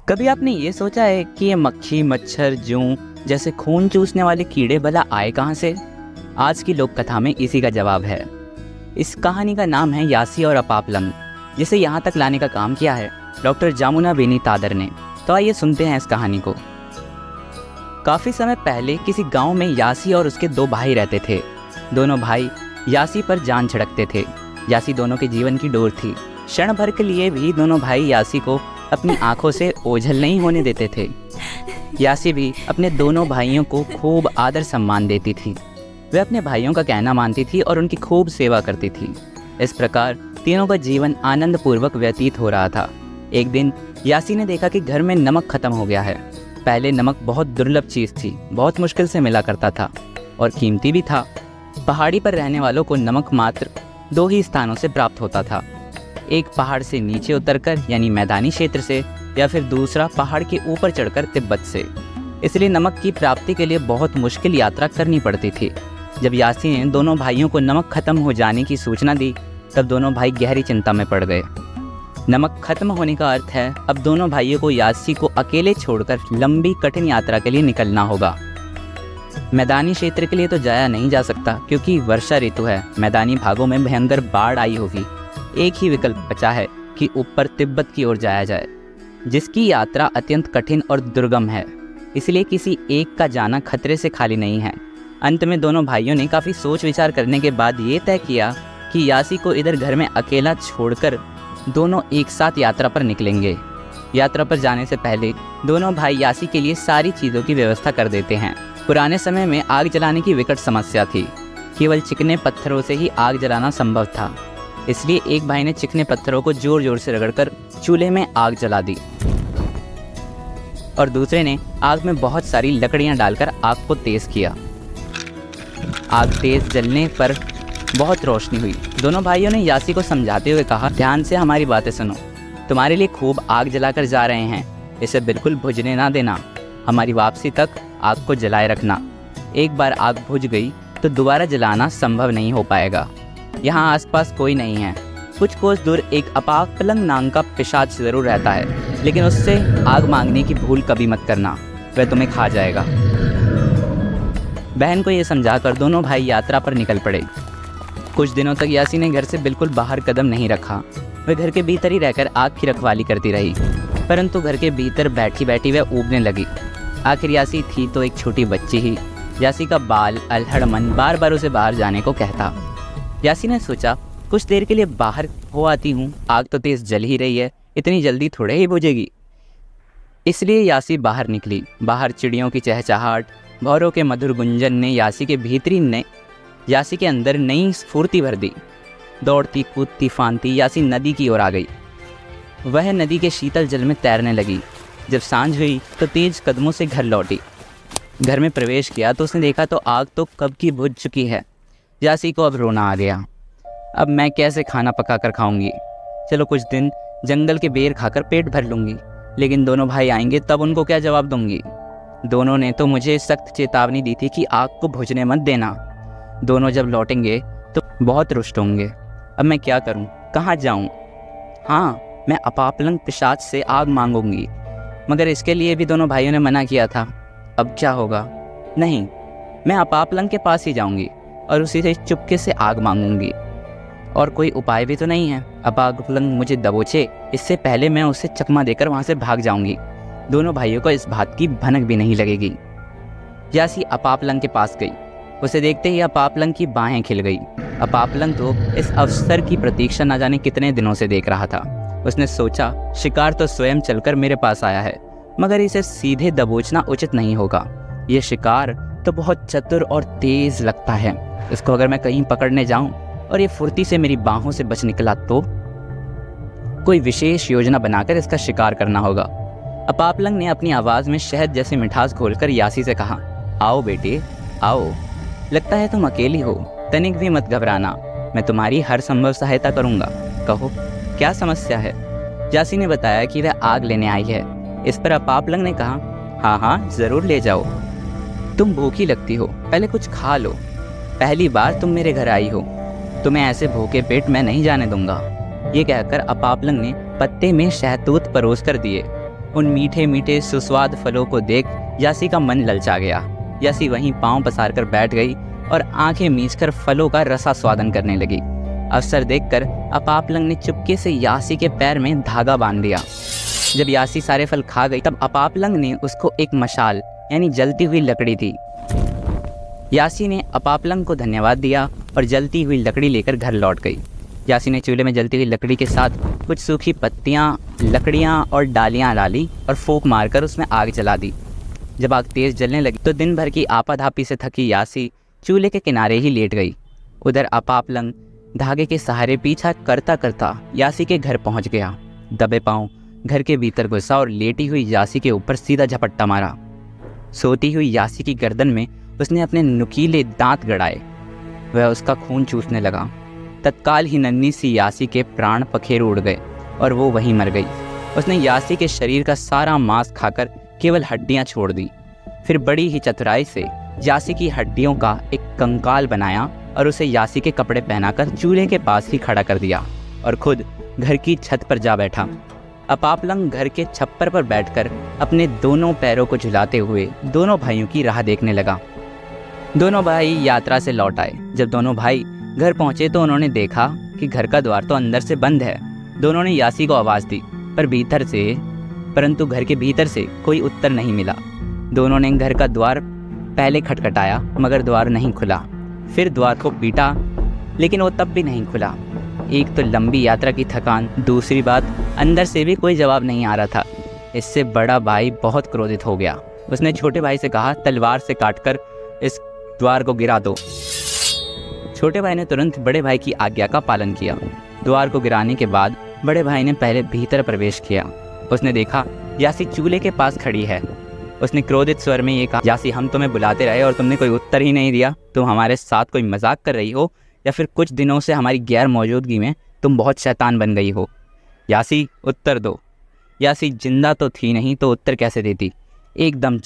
कभी आपने ये सोचा है कि ये मक्खी, मच्छर, जूं जैसे खून चूसने वाले कीड़े भला आए कहाँ से? आज की लोक कथा में इसी का जवाब है। इस कहानी का नाम है यासी और अपापलंग, जिसे यहाँ तक लाने का काम किया है डॉक्टर जामुना बेनी तादर ने। तो आइए सुनते हैं इस कहानी को। काफ़ी समय पहले किसी गांव में यासी और उसके दो भाई रहते थे। दोनों भाई यासी पर जान छिड़कते थे। यासी दोनों के जीवन की डोर थी। क्षण भर के लिए भी दोनों भाई यासी को अपनी आंखों से ओझल नहीं होने देते थे। यासी भी अपने दोनों भाइयों को खूब आदर सम्मान देती थी। वे अपने भाइयों का कहना मानती थी और उनकी खूब सेवा करती थी। इस प्रकार तीनों का जीवन आनंद पूर्वक व्यतीत हो रहा था। एक दिन यासी ने देखा कि घर में नमक खत्म हो गया है। पहले नमक बहुत दुर्लभ चीज़ थी, बहुत मुश्किल से मिला करता था और कीमती भी था। पहाड़ी पर रहने वालों को नमक मात्र दो ही स्थानों से प्राप्त होता था, एक पहाड़ से नीचे उतरकर यानी मैदानी क्षेत्र से, या फिर दूसरा पहाड़ के ऊपर चढ़कर तिब्बत से। इसलिए नमक की प्राप्ति के लिए बहुत मुश्किल यात्रा करनी पड़ती थी। जब यासी ने दोनों भाइयों को नमक खत्म हो जाने की सूचना दी, तब दोनों भाई गहरी चिंता में पड़ गए। नमक खत्म होने का अर्थ है अब दोनों भाइयों को यासी को अकेले छोड़कर लंबी कठिन यात्रा के लिए निकलना होगा। मैदानी क्षेत्र के लिए तो जाया नहीं जा सकता क्योंकि वर्षा ऋतु है, मैदानी भागों में भयंकर बाढ़ आई होगी। एक ही विकल्प बचा है कि ऊपर तिब्बत की ओर जाया जाए, जिसकी यात्रा अत्यंत कठिन और दुर्गम है। इसलिए किसी एक का जाना खतरे से खाली नहीं है। अंत में दोनों भाइयों ने काफ़ी सोच विचार करने के बाद ये तय किया कि यासी को इधर घर में अकेला छोड़कर दोनों एक साथ यात्रा पर निकलेंगे। यात्रा पर जाने से पहले दोनों भाई यासी के लिए सारी चीज़ों की व्यवस्था कर देते हैं। पुराने समय में आग जलाने की विकट समस्या थी। केवल चिकने पत्थरों से ही आग जलाना संभव था। इसलिए एक भाई ने चिकने पत्थरों को जोर जोर से रगड़कर चूल्हे में आग जला दी और दूसरे ने आग में बहुत सारी लकड़ियां डालकर आग को तेज किया। आग तेज जलने पर बहुत रोशनी हुई। दोनों भाइयों ने यासी को समझाते हुए कहा, ध्यान से हमारी बातें सुनो। तुम्हारे लिए खूब आग जलाकर जा रहे हैं, इसे बिल्कुल बुझने ना देना। हमारी वापसी तक आग को जलाए रखना। एक बार आग बुझ गई तो दोबारा जलाना संभव नहीं हो पाएगा। यहाँ आसपास कोई नहीं है। कुछ कोस दूर एक अपापलंग नाम का पिशाच जरूर रहता है, लेकिन उससे आग मांगने की भूल कभी मत करना, वह तुम्हें खा जाएगा। बहन को यह समझाकर दोनों भाई यात्रा पर निकल पड़े। कुछ दिनों तक यासी ने घर से बिल्कुल बाहर कदम नहीं रखा। वह घर के भीतर ही रहकर आग की रखवाली करती रही, परंतु घर के भीतर बैठी बैठी वह ऊबने लगी। आखिर यासी थी तो एक छोटी बच्ची ही। यासी का बाल अल्हड़ मन बार बार उसे बाहर जाने को कहता। यासी ने सोचा, कुछ देर के लिए बाहर हो आती हूँ, आग तो तेज जल ही रही है, इतनी जल्दी थोड़े ही बुझेगी। इसलिए यासी बाहर निकली। बाहर चिड़ियों की चहचहाट, भौरों के मधुर गुंजन ने यासी के अंदर नई स्फूर्ति भर दी। दौड़ती कूदती फांती यासी नदी की ओर आ गई। वह नदी के शीतल जल में तैरने लगी। जब सांझ हुई तो तेज कदमों से घर लौटी। घर में प्रवेश किया तो उसने देखा तो आग तो कब की बुझ चुकी है। यासी को अब रोना आ गया। अब मैं कैसे खाना पका कर खाऊंगी? चलो कुछ दिन जंगल के बेर खाकर पेट भर लूँगी, लेकिन दोनों भाई आएंगे तब उनको क्या जवाब दूंगी? दोनों ने तो मुझे सख्त चेतावनी दी थी कि आग को बुझने मत देना। दोनों जब लौटेंगे तो बहुत रुष्ट होंगे। अब मैं क्या करूं? कहाँ जाऊं? हाँ, मैं अपापलंग पिशाच से आग मांगूंगी, मगर इसके लिए भी दोनों भाइयों ने मना किया था। अब क्या होगा? नहीं, मैं अपापलंग के पास ही जाऊंगी और उसी से चुपके से आग मांगूंगी। और कोई उपाय भी तो नहीं है। अपापलंग मुझे दबोचे इससे पहले मैं उसे चकमा देकर वहाँ से भाग जाऊंगी। दोनों भाइयों को इस बात की भनक भी नहीं लगेगी। यासी अपापलंग के पास गई। उसे देखते ही अपापलंग की बाहें खिल गई। अपापलंग तो इस अवसर की प्रतीक्षा न जाने कितने दिनों से देख रहा था। उसने सोचा, शिकार तो स्वयं चलकर मेरे पास आया है, मगर इसे सीधे दबोचना उचित नहीं होगा। यह शिकार तो बहुत चतुर और तेज लगता है। इसको अगर मैं कहीं पकड़ने जाऊं और ये फुर्ती से मेरी बाहों से बच निकला तो कोई विशेष योजना बनाकर इसका शिकार करना होगा। अपापलंग ने अपनी आवाज़ में शहद जैसी मिठास घोलकर यासी से कहा, आओ बेटे, आओ। लगता है तुम अकेली हो, तनिक भी मत घबराना, मैं तुम्हारी हर संभव सहायता करूंगा। कहो, क्या समस्या है? यासी ने बताया कि वह आग लेने आई है। इस पर अपापलंग ने कहा, हाँ हाँ ज़रूर ले जाओ। तुम भूखी लगती हो, पहले कुछ खा लो। पहली बार तुम मेरे घर आई हो, तुम्हें ऐसे भूखे पेट मैं नहीं जाने दूंगा। ये कहकर अपापलंग ने पत्ते में शहतूत परोस कर दिए। उन मीठे मीठे सुस्वाद फलों को देख यासी का मन ललचा गया। यासी वहीं पांव पसार कर बैठ गई और आंखें मीचकर फलों का रसा स्वादन करने लगी। अवसर देखकर अपापलंग ने चुपके से यासी के पैर में धागा बांध दिया। जब यासी सारे फल खा गई तब अपापलंग ने उसको एक मशाल यानी जलती हुई लकड़ी दी। यासी ने अपापलंग को धन्यवाद दिया और जलती हुई लकड़ी लेकर घर लौट गई। यासी ने चूल्हे में जलती हुई लकड़ी के साथ कुछ सूखी पत्तियां, लकड़ियां और डालियां डाली और फूंक मारकर उसमें आग जला दी। जब आग तेज जलने लगी तो दिन भर की आपाधापी से थकी यासी चूल्हे के किनारे ही लेट गई। उधर अपापलंग धागे के सहारे पीछा करता करता यासी के घर पहुंच गया। दबे पांव घर के भीतर घुसा और लेटी हुई यासी के ऊपर सीधा झपट्टा मारा। सोती हुई यासी की गर्दन में उसने अपने नुकीले दांत गड़ाए। वह उसका खून चूसने लगा। तत्काल ही नन्ही सी यासी के प्राण पखेरु उड़ गए और वो वहीं मर गई। उसने यासी के शरीर का सारा मांस खाकर केवल हड्डियां छोड़ दी। फिर बड़ी ही चतुराई से यासी की हड्डियों का एक कंकाल बनाया और उसे यासी के कपड़े पहनाकर चूल्हे के पास ही खड़ा कर दिया और खुद घर की छत पर जा बैठा। अपापलंग घर के छप्पर पर बैठकर अपने दोनों पैरों को झुलाते हुए दोनों भाइयों की राह देखने लगा। दोनों भाई यात्रा से लौट आए। जब दोनों भाई घर पहुंचे तो उन्होंने देखा कि घर का द्वार तो अंदर से बंद है। दोनों ने यासी को आवाज़ दी परंतु घर के भीतर से कोई उत्तर नहीं मिला। दोनों ने घर का द्वार पहले खटखटाया मगर द्वार नहीं खुला। फिर द्वार को पीटा लेकिन वो तब भी नहीं खुला। एक तो लंबी यात्रा की थकान, दूसरी बात अंदर से भी कोई जवाब नहीं आ रहा था। इससे बड़ा भाई बहुत क्रोधित हो गया। उसने छोटे भाई से कहा, तलवार से काटकर इस द्वार को गिरा दो। छोटे भाई ने तुरंत बड़े भाई की आज्ञा का पालन किया। द्वार को गिराने के बाद बड़े भाई ने पहले भीतर प्रवेश किया। उसने देखा यासी चूल्हे के पास खड़ी है। उसने क्रोधित स्वर में ये कहा, यासी हम तुम्हें बुलाते रहे और तुमने कोई उत्तर ही नहीं दिया। तुम हमारे साथ कोई मजाक कर रही हो या फिर कुछ दिनों से हमारी गैर मौजूदगी में तुम बहुत शैतान बन गई हो। यासी उत्तर दो। यासी जिंदा तो थी नहीं तो उत्तर कैसे देती। एकदम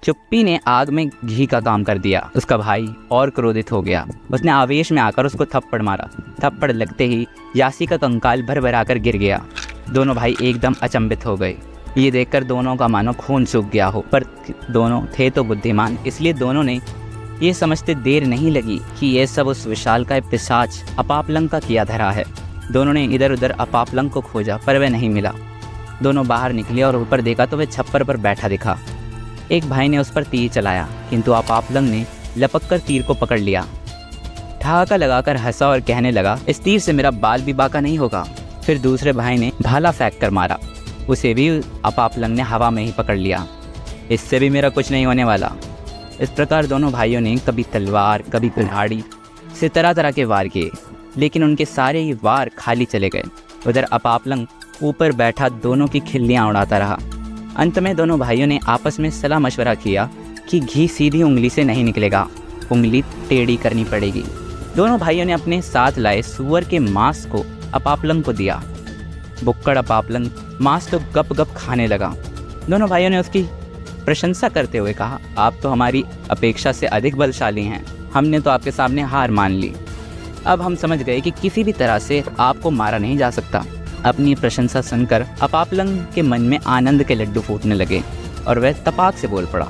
चुप्पी ने आग में घी का काम कर दिया। उसका भाई और क्रोधित हो गया। उसने आवेश में आकर उसको थप्पड़ मारा। थप्पड़ लगते ही यासी का कंकाल भर आकर गिर गया। दोनों भाई एकदम अचंभित हो गए। ये देखकर दोनों का मानो खून सूख गया हो, पर दोनों थे तो बुद्धिमान, इसलिए दोनों ने ये समझते देर नहीं लगी कि ये सब उस विशालकाय पिशाच अपापलंग का किया धरा है। दोनों ने इधर उधर अपापलंग को खोजा पर वह नहीं मिला। दोनों बाहर निकले और ऊपर देखा तो वह छप्पर पर बैठा दिखा। एक भाई ने उस पर तीर चलाया किंतु अपापलंग ने लपक कर तीर को पकड़ लिया। ठहाका लगाकर हंसा और कहने लगा, इस तीर से मेरा बाल भी बाका नहीं होगा। फिर दूसरे भाई ने भाला फेंक कर मारा। उसे भी अपापलंग ने हवा में ही पकड़ लिया। इससे भी मेरा कुछ नहीं होने वाला। इस प्रकार दोनों भाइयों ने कभी तलवार कभी कुल्हाड़ी से तरह तरह के वार किए, लेकिन उनके सारे ही वार खाली चले गए। उधर अपापलंग ऊपर बैठा दोनों की खिल्लियाँ उड़ाता रहा। अंत में दोनों भाइयों ने आपस में सलाह मशवरा किया कि घी सीधी उंगली से नहीं निकलेगा, उंगली टेढ़ी करनी पड़ेगी। दोनों भाइयों ने अपने साथ लाए सुअर के मांस को अपापलंग को दिया। बुक्कड़ अपापलंग मांस तो गप गप खाने लगा। दोनों भाइयों ने उसकी प्रशंसा करते हुए कहा, आप तो हमारी अपेक्षा से अधिक बलशाली हैं। हमने तो आपके सामने हार मान ली। अब हम समझ गए कि किसी भी तरह से आपको मारा नहीं जा सकता। अपनी प्रशंसा सुनकर अपापलंग के मन में आनंद के लड्डू फूटने लगे और वह तपाक से बोल पड़ा,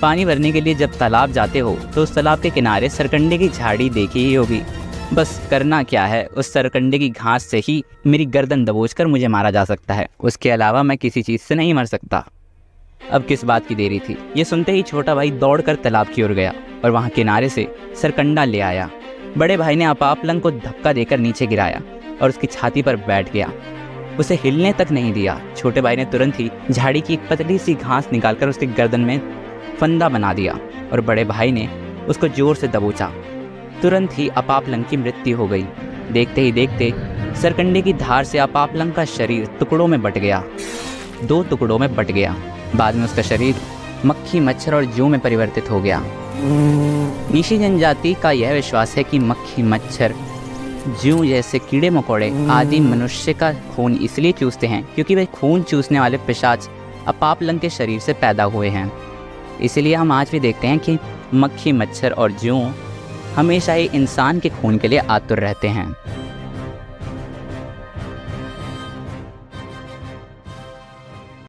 पानी भरने के लिए जब तालाब जाते हो तो उस तालाब के किनारे सरकंडे की झाड़ी देखी ही होगी। बस करना क्या है, उस सरकंडे की घास से ही मेरी गर्दन दबोचकर मुझे मारा जा सकता है। उसके अलावा मैं किसी चीज़ से नहीं मर सकता। अब किस बात की देरी थी। ये सुनते ही छोटा भाई दौड़कर तालाब की ओर गया और वहाँ किनारे से सरकंडा ले आया। बड़े भाई ने अपापलंग को धक्का देकर नीचे गिराया और उसकी छाती पर बैठ गया। उसे हिलने तक नहीं दिया। छोटे भाई ने तुरंत ही झाड़ी की एक पतली सी घास निकालकर उसकी गर्दन में फंदा बना दिया और बड़े भाई ने उसको जोर से दबोचा। तुरंत ही अपापलंग की मृत्यु हो गई। देखते ही देखते सरकंडे की धार से अपापलंग का शरीर टुकड़ों में बट गया, 2 टुकड़ों में बट गया। बाद में उसका शरीर मक्खी, मच्छर और जू में परिवर्तित हो गया। निशी जनजाति का यह विश्वास है कि मक्खी, मच्छर, जू जैसे कीड़े मकोड़े आदि मनुष्य का खून इसलिए चूसते हैं क्योंकि वे खून चूसने वाले पिशाच अपापलंग के शरीर से पैदा हुए हैं। इसीलिए हम आज भी देखते हैं कि मक्खी, मच्छर और जू हमेशा ही इंसान के खून के लिए आतुर रहते हैं।